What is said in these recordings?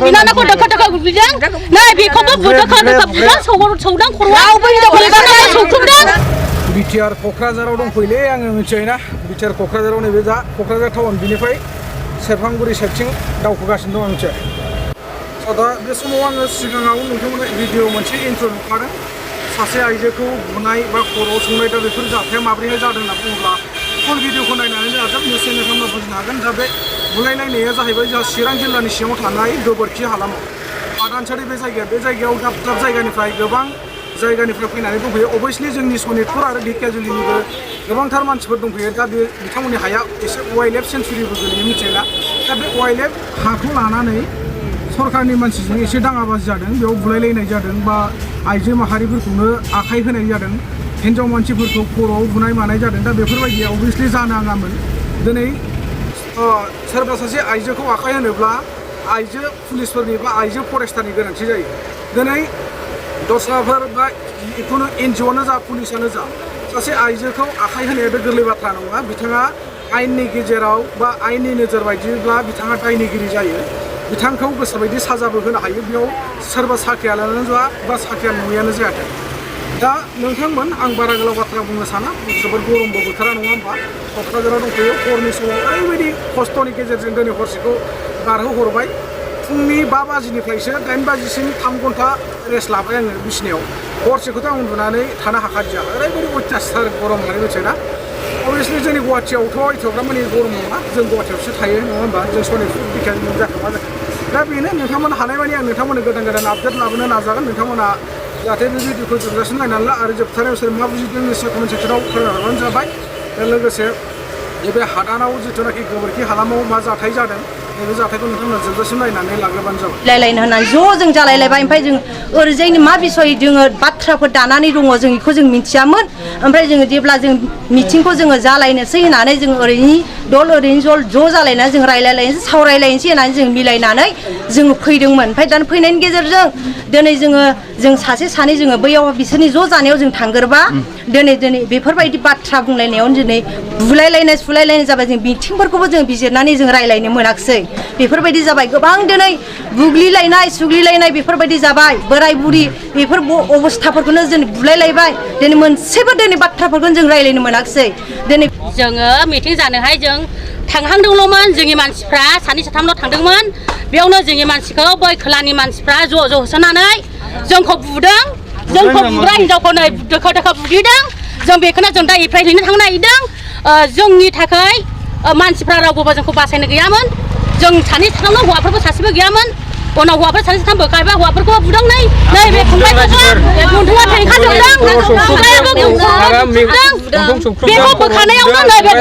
बिनानावखौ दोखो दोखो बुदों नै बेखौबो दोखो दोखो बुदों सौदां खर'आव सौख्रुबदों बिटिआर क'क्राझाराव दंफैले आङो मिथियोना बिटिआर क'क्राझाराव नैबे दा क'क्राझार टाउन बिनिफ्राय सेरफांगुरि साइडथिं दावखोगासिनो दं आं मिथियो दा बे समाव आङो सिगाङाव नोंथांमोननो भिडिअ मोनसे इन्ट्र' नुखादों सासे आइजोखौ बुनाय बा खर'आव संनाय दा बेफोर जाथाया माब्रैहाय जादों होनना बुङोब्ला फुल भिडिअखौ नायनानै जोंहा जोब निश्चय नोंथांमोना बुजिनो हागोन दा बे बुलायलायनाया जाहैबाय जोंहा चिरां जिल्लानि सिङाव थानाय गोबोरखि हालामाव आदानसारि बे जायगायाव दाब दाब जायगानिफ्राय गोबां जायगानिफ्राय फैनानै दंफैयो अबयसलि जोंनि सनितपुर आरो ढेकियाजुलिनिबो गोबांथार मानसिफोर दंफैयो दा बे बिथांमोननि हाया एसे वाइल्ड लाइफ सेन्चुरिबो गोलैयो मिथियोना दा बे वाइल्ड लाइफ हाखौ लानानै सरकारनि मानसिजों एसे दाङाबाजि जादों बेयाव बुलायलायनाय जादों बा आइजो माहारिफोरखौनो आखाइ होनाय जादों हिन्जाव मानसिफोरखौ खर'आव बुनाय मानाय जादों दा बेफोरबायदिया अबयसलि जानो नाङामोन दिनै सोरबा सासे आइजोखौ आखाइ होनोब्ला आइजो पुलिसफोरनि बा आइजो फरेस्टारनि गोनांथि जायो दिनै दस्राफोर बा जिखुनु एनजिअ'आनो जा पुलिसानो जा सासे आइजोखौ आखाइ होनाया बे गोरलै बाथ्रा नङा बिथाङा आयेननि गेजेराव बा आयेननि नोजोर बायदिब्ला बिथाङा दायनिगिरि जायो बिथांखौ गोसोबायदि साजाबो होनो हायो बेयाव सोरबा साख्रियालानो जा बा साख्रिया नङियानो जायाथों दा नोंथांमोन आं बारा गोलाव बाथ्रा बुंनो साना जोबोर गरमबो बोथोरा नङा होमबा क'क्राझाराव दंफैयो हरनि समाव ओरैबायदि खस्थ'नि गेजेरजों दिनै हरसेखौ बारहोहरबाय फुंनि 5 बाजिनिफ्रायसो 8 बाजिसिम 3 घन्टा रेस्ट लाबाय आङो बिसिनायाव हरसेखौथ' आं उन्दुनानै थानो हाखादिया ओरैबायदि अयथासार गरम होननानै मिथियोना अबयसलि जोंनि गुवाहाटियावथ' एथ'ग्राब माने गरम नङा जों गुवाहाटियावसो थायो नङा होमबा जों सनितपुर ढेकियाजुलि जाखांबा दा बेनो नोंथांमोन हानायमानि आं नोंथांमोननो गोदान आपडेट लाबोनो नाजागोन नोंथांमोना जाहाथे बे भिडिअखौ जोबजासिम नायनानै ला आरो जोबथारनायाव सोर मा बुजिदों निश्चय कमेन्ट सेक्सनाव फोरमायहरबानो जाबाय दा लोगोसे नैबे हादानाव जिथुनाखि गोबोरखि हालामाव मा जाथाय जादों नैबे जाथायखौ नोंथांमोना जोबजासिम नायनानै लाग्रोबानो जाबाय लायलायनो होननानै जों जालायलायबाय ओमफ्राय जों ओरैजायनि मा बिसय जोङो बाथ्राफोर दानानै दङ जों बेखौ जों मिथियामोन ओमफ्राय जोङो जेब्ला जों मिटिंखौ जोङो जालायनोसै होननानै जों ओरैनि दल ओरैनि ज' जालायनानै जों रायलायलायनोसै सावरायलायनोसै होननानै जों मिलायनानै जोङो फैदोंमोन ओमफ्राय दाना फैनायनि गेजेरजों दिनै जों सासे सानै जोङो बैयाव बिसोरनि ज' जानायाव जों थांगोरबा दिनै बेफोरबायदि बाथ्रा बुंलायनायावनो दिनै बुलायलायनाय जाबाय जों मिटिंफोरखौबो जों बिजिरनानै जों रायलायनो मोनाखिसै बेफोरबायदि जाबाय गोबां दिनै बुग्लिलायनाय सुग्लिलायनाय बेफोरबायदि जाबाय बोराय बुरि बेफोर अबस्थाफोरखौनो जों बुलायलायबाय दिनै मोनसेबो दिनै बाथ्राफोरखौनो जों रायलायनो मोनाखिसै दिनै जोङो मिटिं जानोहाय जों थांहांदोंल'मोन जोंनि मानसिफ्रा सानै साथामल' थांदोंमोन बेयावनो जोंनि मानसिखौ बै खोलानि मानसिफ्रा ज' होसोनानै जोंखौ बुदों जोंखौ बुग्रा हिनजावखौ नै दोखो दोखो बुग्लिदों जों बेखौनो जों दा एफ्राय हैनो थांनो नागिरदों जोंनि थाखाय मानसिफ्रा रावबो जोंखौ बासायनो गैयामोन जों सानै साथामल' हौवाफोरबो सासेबो गैयामोन उनाव हौवाफोर सानै साथाम बोखायबा हौवाफोरखौ बुदों नै बे फंबायखौबो गन्थङा फेंखाजोबदों बेखौ बोखानायावनो नै बे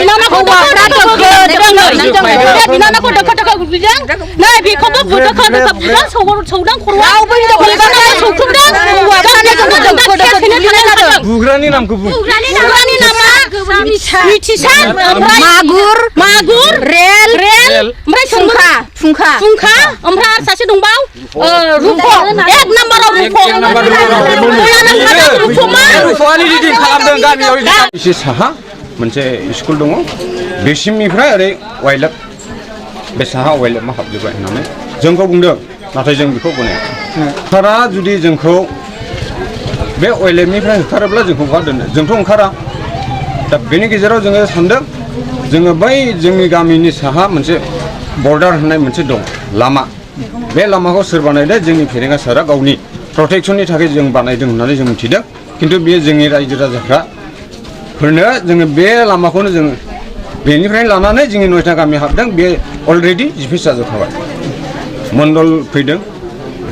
बिनानावखौ दोखो दोखो बुग्लिदों नै बेखौबो दोखो दोखो बुदों सौदां खर'आव सौख्रुबदों बुग्रानि नामखौ बुं बुग्रानि नामा मिथिसार मागुर रेल ओमफ्राय फुंखा ओमफ्राय सासे दंबाव रुप' 1 नाम्बाराव एसे साहा मोनसे स्कुल दङ बेसिमनिफ्राय ओरै वाइल्ड बे साहा वाइल्ड मा हाबजोब्बाय होननानै जोंखौ बुंदों नाथाय जों बेखौ गनाया सारा जुदि जोंखौ बे वाइल्डनिफ्राय होखारोब्ला जोंखौ बहा दोननो जोंथ' ओंखारा दा बेनि गेजेराव जोङो सानदों जोङो बै जोंनि गामिनि साहा मोनसे बर्डार होननाय मोनसे दं लामा बे लामाखौ सोर बानायदों जोंनि फेरेंगा सारा गावनि प्रटेक्सननि थाखाय जों बानायदों होननानै जों मिथिदों खिन्थु बेयो जोंनि रायजो राजाफोरनो जोङो बे लामाखौनो जोङो बेनिफ्राय लानानै जोंनि 9टा गामि हाबदों बे अलरेडि डिफिस जाजोबखाबाय मण्डल फैदों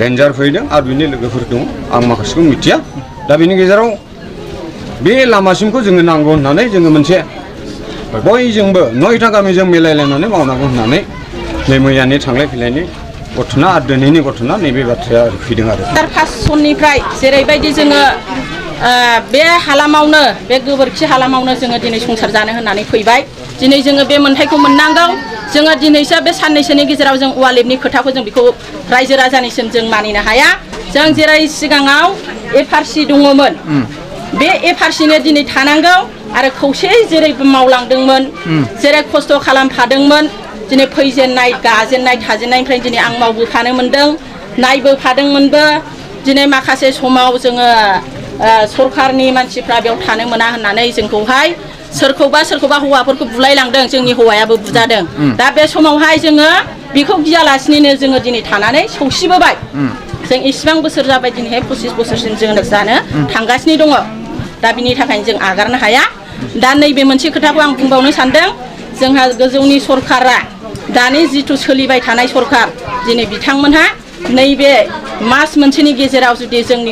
रेन्जार फैदों आरो बिनि लोगोफोर दं आं माखासेखौ मिथिया दा बेनि गेजेराव बे लामासिमखौ जोङो नांगौ होननानै जोङो मोनसे बयजोंबो 9टा गामिजों मिलायलायनानै मावनांगौ होननानै नै मैयानि थांलाय फैलायनि घटना आरो दिनैनि घटना नैबे बाथ्राया फैदों आरो 1 सननिफ्राय जेरैबायदि जोङो बे हालामावनो बे गोबोरखि हालामावनो जोङो दिनै संसार जानो होननानै फैबाय दिनै जोङो बे मोनथायखौ मोननांगौ जोङो दिनैसो बे साननैसोनि गेजेराव जों वालिबनि खोथाखौ जों बेखौ रायजो राजानिसिम जों मानिनो हाया जों जेरै सिगाङाव एफआरसि दङमोन बे एफआरसिनो दिनै थानांगौ आरो खौसे जेरै मावलांदोंमोन जेरै खस्थ' खालामफादोंमोन दिनै फैजेननाय गाजेननाय थाजेननायनिफ्राय दिनै आं मावबोफानो मोन्दों नायबोफादोंमोनबो दिनै माखासे समाव जोङो सरखारनि मानसिफ्रा बेयाव थानो मोना होननानै जोंखौहाय सोरखौबा हौवाफोरखौ बुलायलांदों जोंनि हौवायाबो बुजादों दा बे समावहाय जोङो बेखौ गियालासिनो जोङो दिनै थानानै सौसिबोबाय जों इसिबां बोसोर जाबाय दिनैहाय 25 बोसोरसिम जोङो जानो थांगासिनो दङ दा बिनि थाखायनो जों आगारनो हाया दा नैबे मोनसे खोथाखौ आं बुंबावनो सानदों जोंहा गोजौनि सरकारा दानि जिथु सोलिबाय थानाय सरकार दिनै बिथांमोनहा नैबे मास मोनसेनि गेजेराव जुदि जोंनि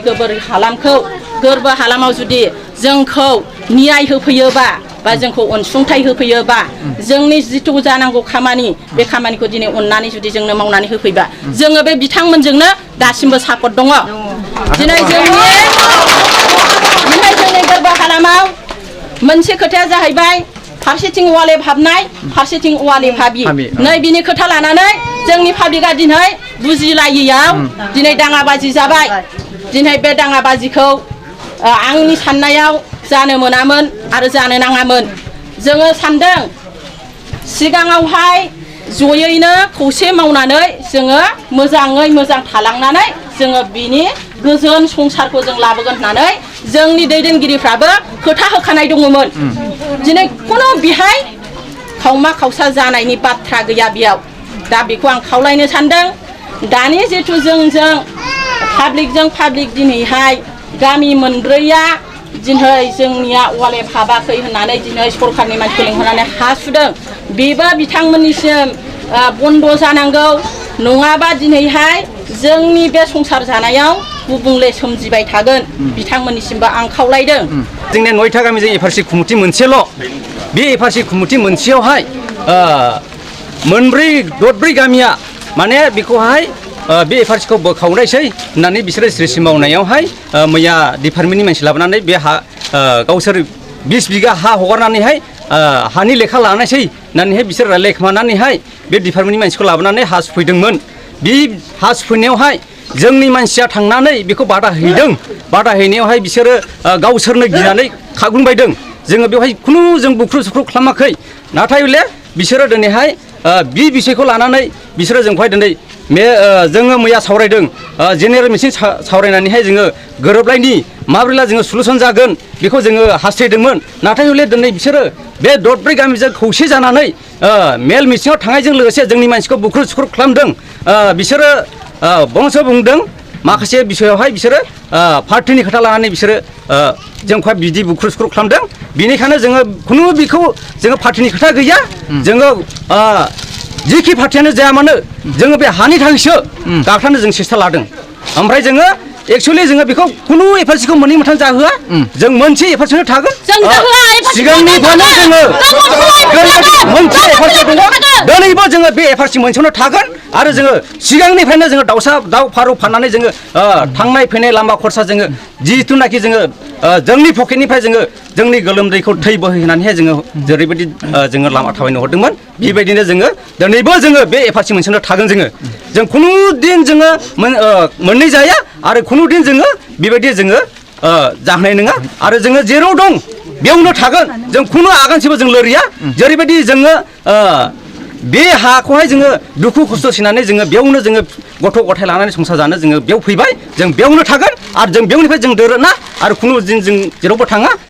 गोरबो हालामाव जुदि जोंखौ न्याय होफैयोबा बा जोंखौ अनसुंथाइ होफैयोबा जोंनि जिथु जानांगौ खामानि बे खामानिखौ दिनै अननानै जुदि जोंनो मावनानै होफैबा जोङो बे बिथांमोनजोंनो दासिमबो सापर्ट दङ दिनै जोंनि गोरबो हालामाव मोनसे खोथाया जाहैबाय फारसेथिं वालेब हाबनाय फारसेथिं वालेब हाबि नै बिनि खोथा लानानै जोंनि पाब्लिकआ दिनै बुजिलायियाव दिनै दाङाबाजि जाबाय दिनै बे दाङाबाजिखौ आंनि साननायाव जानो मोनामोन आरो जानो नाङामोन जोङो सानदों सिगाङावहाय जयैनो खौसे मावनानै जोङो मोजाङै मोजां थालांनानै जोङो बिनि गोजोन संसारखौ जों लाबोगोन होननानै जोंनि दैदेनगिरिफ्राबो खोथा होखानाय दङमोन दिनै खुनु बेहाय खावमा खावसा जानायनि बाथ्रा गैया बेयाव दा बेखौ आं खावलायनो सानदों दानि जिथु जोंजों पाब्लिक दिनैहाय गामि मोनब्रैया दिनै जोंनिया वालेब हाबाखै होननानै दिनै सरखारनि मानसिखौ लिंहरनानै हा सुदों बेबो बिथांमोननिसिम बन्द जानांगौ नङाबा दिनैहाय जोंनि बे संसार जानायाव गुबुंले सोमजिबाय थागोन बिथांमोननिसिमबो आं खावलायदों जोंनि 9था गामिजों एफआरसि खुमुथि मोनसेल' बे एफआरसि खुमुथि मोनसेयावहाय दरब्रै गामिया माने बेखौहाय बे एफआरसिखौ बोखावनायसै होननानै बिसोरो स्रिसि मावनायावहाय मैया डिपार्टमेन्टनि मानसि लाबोनानै बे हा गावसोर 20 बिगा हा हगारनानैहाय हानि लेखा लानायसै होननानैहाय बिसोर रायलायखोमानानैहाय बे डिपार्टमेन्टनि मानसिखौ लाबोनानै हा सुफैदोंमोन बे हा सुफैनायावहाय जोंनि मानसिया थांनानै बेखौ बादा हैनायावहाय बिसोरो गावसोरनो गिनानै खाग्लुंबायदों जोङो बेवहाय खुनु जों बुख्रु सुख्रु खालामाखै नाथाय हले बिसोरो दिनैहाय बे बिषयखौ लानानै बिसोरो जोंखौहाय दिनै जोङो मैया सावरायदों जेनेरेल मिटिं सावरायनानैहाय जोङो गोरोबलायनि माब्रैला जोङो सलुसन जागोन बेखौ जोङो हास्थायदोंमोन नाथाय हले दिनै बिसोरो बे दरब्रै गामिजों खौसे जानानै मेल मिटिङाव थांनायजों लोगोसे जोंनि मानसिखौ बुख्रु सुख्रु खालामदों बिसोरो बंस' बुंदों माखासे बिषयावहाय बिसोरो पार्टिनि खोथा लानानै बिसोरो जोंखौहाय बिदि बुख्रु सुख्रु खालामदों बेनिखायनो जोङो खुनु बेखौ जोङो पार्टिनि खोथा गैया जोङो जिखि पार्टियानो जाया मानो जोङो बे हानि थाखायसो गाखोनो जों सेस्था लादों ओमफ्राय जोङो एक्चुअलि जोङो बेखौ खुनु एफआरसिखौ मोननै मोनथाम जाहोआ जों मोनसे एफआरसिनो थागोन सिगांनिफ्रायनो जोङो मोनसे एफआरसि दङ दिनैबो जोङो बे एफआरसि मोनसेयावनो थागोन आरो जोङो सिगांनिफ्रायनो जोङो दाउ फारौ फाननानै जोङो थांनाय फैनाय लामा खरसा जोङो जिथुनाखि जोङो जोंनि पकेटनिफ्राय जोङो जोंनि गोलोमदैखौ थै बोहैहोनानैहाय जोङो जेरैबायदि जोङो लामा थाबायनो हरदोंमोन बेबायदिनो जोङो दिनैबो जोङो बे एफआरसि मोनसेयावनो थागोन जों खुनु दिन जोङो मोननै जाया आरो खुनु दिन जोङो बेबायदि जोङो जाहोनाय नङा आरो जोङो जेराव दं बेयावनो थागोन जों खुनु आगानसेबो जों लोरिया जेरैबायदि जोङो बे हाखौहाय जोङो दुखु खस्थ' सिनानै जोङो बेयावनो जोङो गथ' गथाय लानानै संसार जानो जोङो बेयाव फैबाय जों बेयावनो थागोन आरो जों बेयावनिफ्राय जों दोरोना आरो खुनु दिन जों जेरावबो थाङा